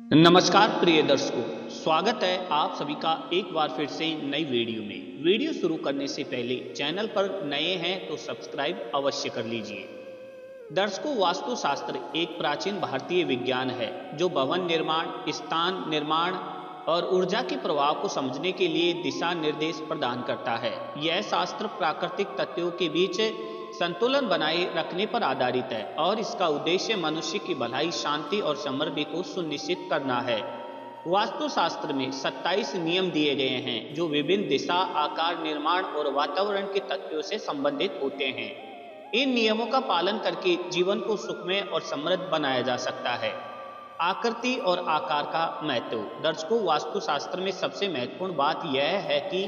नमस्कार प्रिय दर्शकों, स्वागत है आप सभी का एक बार फिर से नई वीडियो में। वीडियो शुरू करने से पहले चैनल पर नए हैं तो सब्सक्राइब अवश्य कर लीजिए। दर्शकों, वास्तुशास्त्र एक प्राचीन भारतीय विज्ञान है जो भवन निर्माण, स्थान निर्माण और ऊर्जा के प्रभाव को समझने के लिए दिशा निर्देश प्रदान करता है। यह शास्त्र प्राकृतिक तत्वों के बीच संतुलन बनाए रखने पर आधारित है और इसका उद्देश्य मनुष्य की भलाई, शांति और समृद्धि को सुनिश्चित करना है। वास्तुशास्त्र में 27 नियम दिए गए हैं जो विभिन्न दिशा, आकार, निर्माण और वातावरण के तत्वों से संबंधित होते हैं। इन नियमों का पालन करके जीवन को सुखमय और समृद्ध बनाया जा सकता है। आकृति और आकार का महत्व। दर्शकों, वास्तुशास्त्र में सबसे महत्वपूर्ण बात यह है कि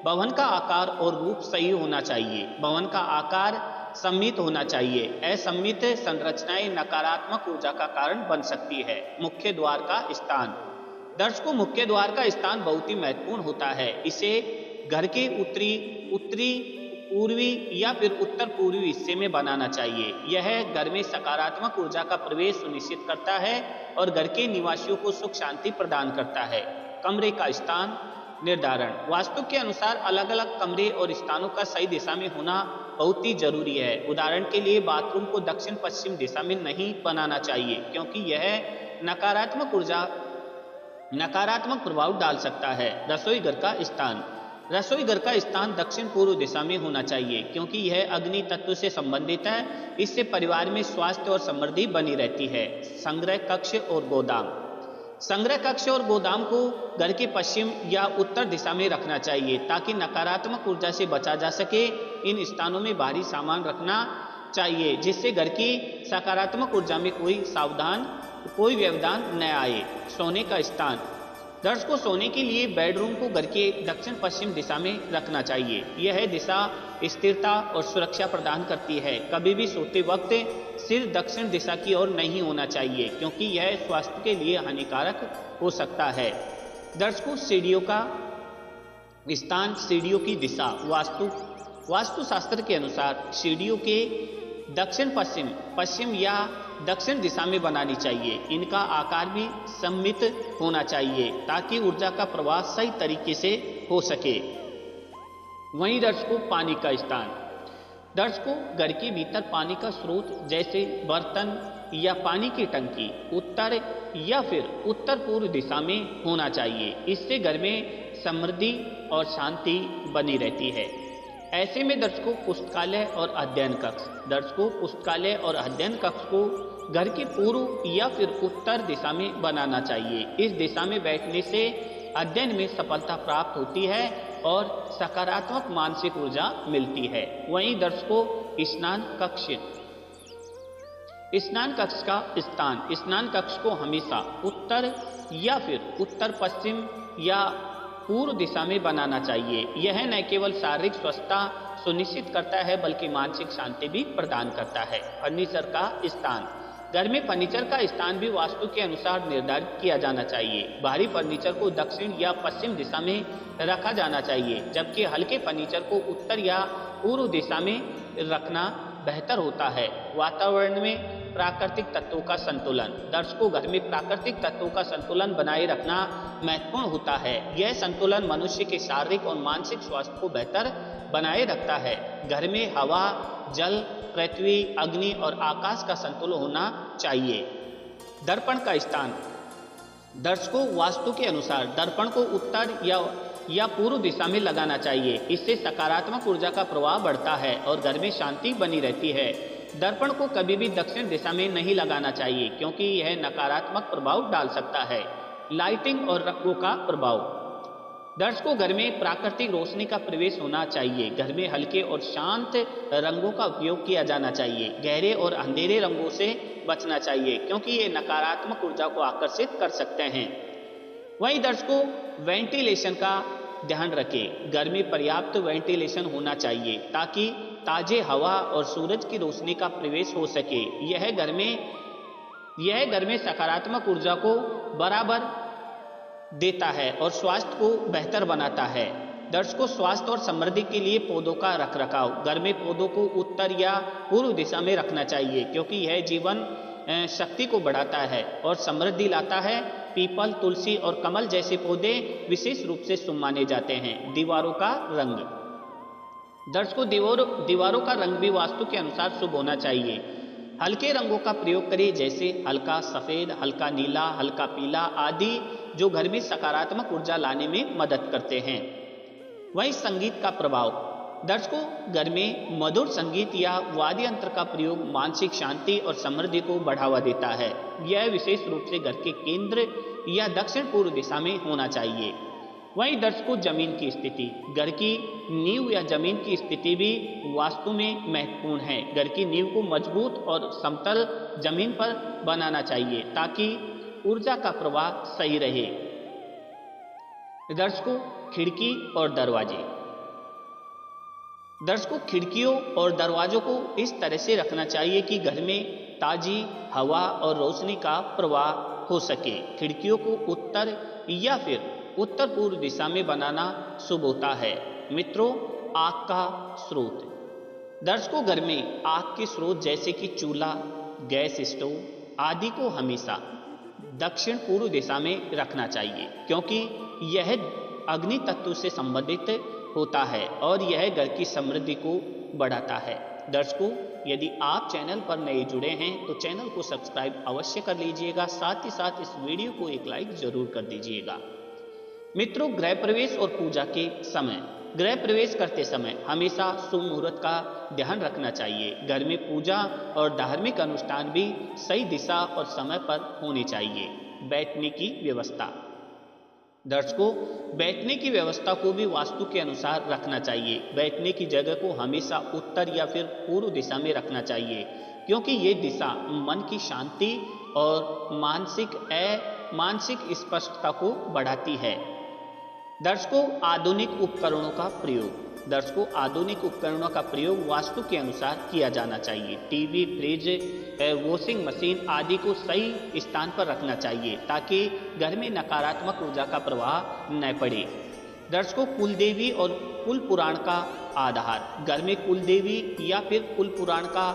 भवन का आकार और रूप सही होना चाहिए। भवन का आकार सममित होना चाहिए। असममित संरचनाएं नकारात्मक ऊर्जा का कारण बन सकती है। मुख्य द्वार का स्थान। दर्शकों, मुख्य द्वार का स्थान बहुत ही महत्वपूर्ण होता है। इसे घर के उत्तरी, पूर्वी या फिर उत्तर पूर्वी हिस्से में बनाना चाहिए। यह घर में सकारात्मक ऊर्जा का प्रवेश सुनिश्चित करता है और घर के निवासियों को सुख शांति प्रदान करता है। कमरे का स्थान निर्धारण। वास्तु के अनुसार अलग अलग कमरे और स्थानों का सही दिशा में होना बहुत ही जरूरी है। उदाहरण के लिए बाथरूम को दक्षिण पश्चिम दिशा में नहीं बनाना चाहिए क्योंकि यह नकारात्मक प्रभाव डाल सकता है। रसोई घर का स्थान। रसोई घर का स्थान दक्षिण पूर्व दिशा में होना चाहिए क्योंकि यह अग्नि तत्व से संबंधित है। इससे परिवार में स्वास्थ्य और समृद्धि बनी रहती है। संग्रह कक्ष और गोदाम। संग्रह कक्ष और गोदाम को घर के पश्चिम या उत्तर दिशा में रखना चाहिए ताकि नकारात्मक ऊर्जा से बचा जा सके। इन स्थानों में भारी सामान रखना चाहिए जिससे घर की सकारात्मक ऊर्जा में कोई व्यवधान न आए। सोने का स्थान। दर्शकों, सोने के लिए बेडरूम को घर के दक्षिण पश्चिम दिशा में रखना चाहिए। यह दिशा स्थिरता और सुरक्षा प्रदान करती है। कभी भी सोते वक्त सिर दक्षिण दिशा की ओर नहीं होना चाहिए क्योंकि यह स्वास्थ्य के लिए हानिकारक हो सकता है। दर्शकों, सीढ़ियों का स्थान, सीढ़ियों की दिशा। वास्तुशास्त्र के अनुसार सीढ़ियों के दक्षिण पश्चिम या दक्षिण दिशा में बनानी चाहिए। इनका आकार भी सममित होना चाहिए ताकि ऊर्जा का प्रवाह सही तरीके से हो सके। वहीं दर्शकों, पानी का स्थान। दर्शकों, घर के भीतर पानी का स्रोत जैसे बर्तन या पानी की टंकी उत्तर या फिर उत्तर पूर्व दिशा में होना चाहिए। इससे घर में समृद्धि और शांति बनी रहती है। ऐसे में दर्शकों, पुस्तकालय और अध्ययन कक्ष। दर्शकों, पुस्तकालय और अध्ययन कक्ष को घर के पूर्व या फिर उत्तर दिशा में बनाना चाहिए। इस दिशा में बैठने से अध्ययन में सफलता प्राप्त होती है और सकारात्मक मानसिक ऊर्जा मिलती है। वहीं दर्शकों, स्नान कक्ष का स्थान। स्नान कक्ष को हमेशा उत्तर या फिर उत्तर पश्चिम या पूर्व दिशा में बनाना चाहिए। यह न केवल शारीरिक स्वस्थता सुनिश्चित करता है बल्कि मानसिक शांति भी प्रदान करता है। फर्नीचर का स्थान। घर में फर्नीचर का स्थान भी वास्तु के अनुसार निर्धारित किया जाना चाहिए। भारी फर्नीचर को दक्षिण या पश्चिम दिशा में रखा जाना चाहिए जबकि हल्के फर्नीचर को उत्तर या पूर्व दिशा में रखना बेहतर होता है। वातावरण में प्राकृतिक तत्वों का संतुलन। दर्शकों, घर में प्राकृतिक तत्वों का संतुलन बनाए रखना महत्वपूर्ण होता है। यह संतुलन मनुष्य के शारीरिक और मानसिक स्वास्थ्य को बेहतर बनाए रखता है। घर में हवा, जल, पृथ्वी, अग्नि और आकाश का संतुलन होना चाहिए। दर्पण का स्थान। दर्शकों, वास्तु के अनुसार दर्पण को उत्तर या पूर्व दिशा में लगाना चाहिए। इससे सकारात्मक ऊर्जा का प्रवाह बढ़ता है और घर में शांति बनी रहती है। दर्पण को कभी भी दक्षिण दिशा में नहीं लगाना चाहिए क्योंकि यह नकारात्मक प्रभाव डाल सकता है। लाइटिंग और रंगों का प्रभाव। दर्शकों, घर में प्राकृतिक रोशनी का प्रवेश होना चाहिए। घर में हल्के और शांत रंगों का उपयोग किया जाना चाहिए। गहरे और अंधेरे रंगों से बचना चाहिए क्योंकि ये नकारात्मक ऊर्जा को आकर्षित कर सकते हैं। वहीं दर्शकों, वेंटिलेशन का ध्यान रखें। घर में पर्याप्त वेंटिलेशन होना चाहिए ताकि ताजे हवा और सूरज की रोशनी का प्रवेश हो सके। यह घर में सकारात्मक ऊर्जा को बराबर देता है और स्वास्थ्य को बेहतर बनाता है। दर्शकों, स्वास्थ्य और समृद्धि के लिए पौधों का रखरखाव। घर में पौधों को उत्तर या पूर्व दिशा में रखना चाहिए क्योंकि यह जीवन शक्ति को बढ़ाता है और समृद्धि लाता है। पीपल, तुलसी और कमल जैसे पौधे विशेष रूप से शुभ माने जाते हैं। दीवारों का रंग। दर्शकों, दीवारों का रंग भी वास्तु के अनुसार शुभ होना चाहिए। हल्के रंगों का प्रयोग करें, जैसे हल्का सफेद, हल्का नीला, हल्का पीला आदि, जो घर में सकारात्मक ऊर्जा लाने में मदद करते हैं। वहीं संगीत का प्रभाव। दर्शकों, घर में मधुर संगीत या वाद्य यंत्र का प्रयोग मानसिक शांति और समृद्धि को बढ़ावा देता है। यह विशेष रूप से घर के केंद्र या दक्षिण पूर्व दिशा में होना चाहिए। वहीं दर्शकों, जमीन की स्थिति। घर की नींव या जमीन की स्थिति भी वास्तु में महत्वपूर्ण है। घर की नींव को मजबूत और समतल जमीन पर बनाना चाहिए ताकि ऊर्जा का प्रवाह सही रहे। दर्शकों, खिड़की और दरवाजे। दर्शकों, खिड़कियों और दरवाजों को इस तरह से रखना चाहिए कि घर में ताजी हवा और रोशनी का प्रवाह हो सके। खिड़कियों को उत्तर या फिर उत्तर पूर्व दिशा में बनाना शुभ होता है। मित्रों, आग का स्रोत। दर्शकों, घर में आग के स्रोत जैसे कि चूल्हा, गैस स्टोव आदि को हमेशा दक्षिण पूर्व दिशा में रखना चाहिए, क्योंकि यह अग्नि तत्व से संबंधित होता है और यह घर की समृद्धि को बढ़ाता है। दर्शकों, यदि आप चैनल पर नए जुड़े हैं तो चैनल को सब्सक्राइब अवश्य कर लीजिएगा। साथ ही साथ इस वीडियो को एक लाइक जरूर कर दीजिएगा। मित्रों, गृह प्रवेश और पूजा के समय। गृह प्रवेश करते समय हमेशा शुभ मुहूर्त का ध्यान रखना चाहिए। घर में पूजा और धार्मिक अनुष्ठान भी सही दिशा और समय पर होने चाहिए। बैठने की व्यवस्था। दर्शकों, बैठने की व्यवस्था को भी वास्तु के अनुसार रखना चाहिए। बैठने की जगह को हमेशा उत्तर या फिर पूर्व दिशा में रखना चाहिए, क्योंकि ये दिशा मन की शांति और मानसिक स्पष्टता को बढ़ाती है। दर्शकों, आधुनिक उपकरणों का प्रयोग। दर्शकों, आधुनिक उपकरणों का प्रयोग वास्तु के अनुसार किया जाना चाहिए। टीवी, फ्रिज, वॉशिंग मशीन आदि को सही स्थान पर रखना चाहिए ताकि घर में नकारात्मक ऊर्जा का प्रवाह न पड़े। दर्शकों, कुलदेवी और कुल पुराण का आधार। घर में कुलदेवी या फिर कुल पुराण का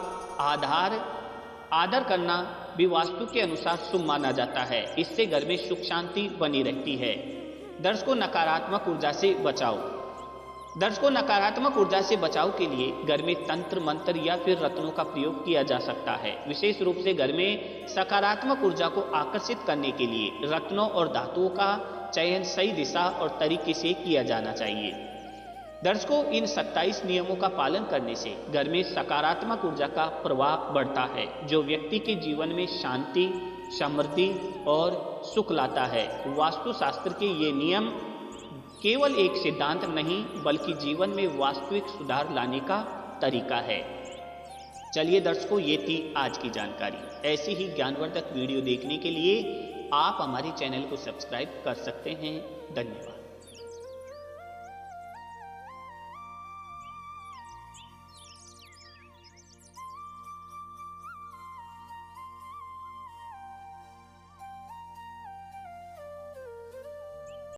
आदर करना भी वास्तु के अनुसार शुभ माना जाता है। इससे घर में सुख शांति बनी रहती है। दर्शकों, नकारात्मक ऊर्जा से बचाव। दर्शकों, नकारात्मक ऊर्जा से बचाव के लिए घर में तंत्र मंत्र या फिर रत्नों का प्रयोग किया जा सकता है। विशेष रूप से घर में सकारात्मक ऊर्जा को आकर्षित करने के लिए रत्नों और धातुओं का चयन सही दिशा और तरीके से किया जाना चाहिए। दर्शकों, इन 27 नियमों का पालन करने से घर में सकारात्मक ऊर्जा का प्रवाह बढ़ता है, जो व्यक्ति के जीवन में शांति, समृद्धि और सुख लाता है। वास्तुशास्त्र के ये नियम केवल एक सिद्धांत नहीं, बल्कि जीवन में वास्तविक सुधार लाने का तरीका है। चलिए दर्शकों, ये थी आज की जानकारी। ऐसी ही ज्ञानवर्धक वीडियो देखने के लिए आप हमारे चैनल को सब्सक्राइब कर सकते हैं। धन्यवाद।